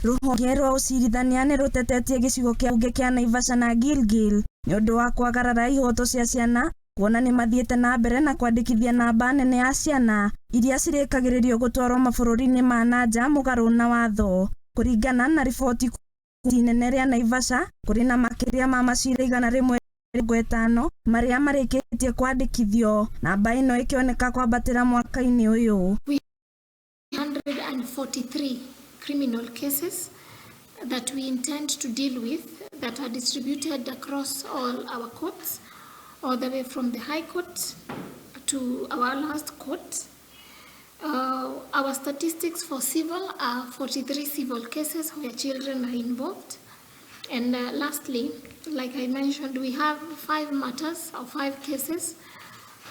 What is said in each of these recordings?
Ruhonge rwa ucirithania nirutetetie gicigo kia ubunge kia Naivasha na gilgil ni undu wa wakwagarara ihoto cia ciana kuona nimathiíte na mbere na kwandikithia namba nene ya ciana iria ciríkagírírio gutwarwo mabururini ma naja mugaru na watho. Kúringana na riboti inene ria Naivasha, kuri na makiria ma macira 150 maria marikitie kwandikithio, namba ino ikioneka kwambatira mwaka-ini uyu. 143 criminal cases that we intend to deal with that are distributed across all our courts, all the way from the High Court to our last court. Our statistics for civil are 43 civil cases where children are involved. And lastly, like I mentioned, we have 5 matters or 5 cases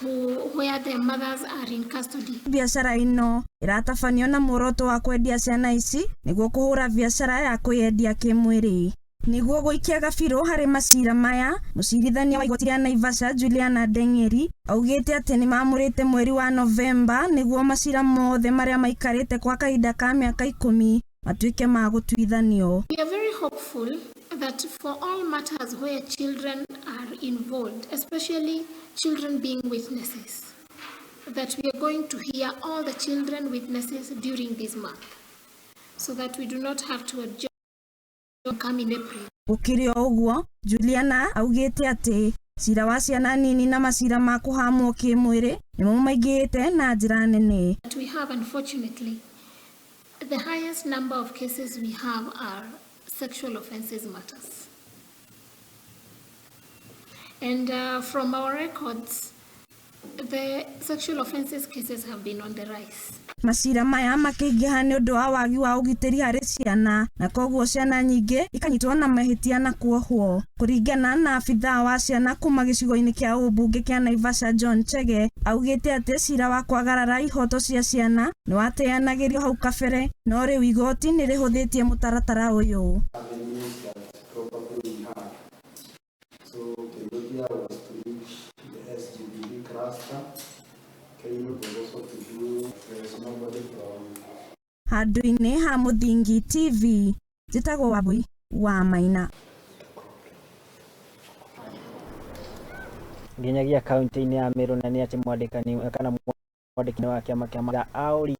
where their mothers are in custody. Biashara ino iratafanio na muoroto wa kwendia ciana ici niguo kuhura biashara ya kuyendia kimwiri. Niguo guikia gabiro hari macira maya, mucirithania wa Igoti ya Naivasha Ciana augite ati ni mamurite mweri wa Novemba niguo macira mothe maria maikarite kwa kahinda ka miaka 10 matuike ma gutwithanio. We are very hopeful that for all matters where children are involved, especially children being witnesses, that we are going to hear all the children witnesses during this month, so that we do not have to adjourn come in April. Ukirio uguo, Ciana augite ati cira wa ciana nini na macira ma kuhamwo kimwiri nimo maigite na njira nene. We have, unfortunately, the highest number of cases we have are sexual offences matters. And from our records, the sexual offences cases have been on the rise. Macira maya makiingiha ni undu wa wagi wa ugitiri hari ciana na koguo ciana nyingi ikanyitwo na mahitia na kuohwo. Kúringana na afithaa wa ciana kuma gicigo-ini kia ubunge kia Naivasha John Chege augite ati cira wa kwagarara ihoto cia ciana ni wateanagirio hau kabere no riu igoti ni rihuthitie mutaratara uyu. Handu-ini ha Muthingi TV, njitagwo Wabui wa Maina. Nginyagia kaunti-ini ya Meru na ni ati mwandikani kana mwandikani wa kiama kia maga auri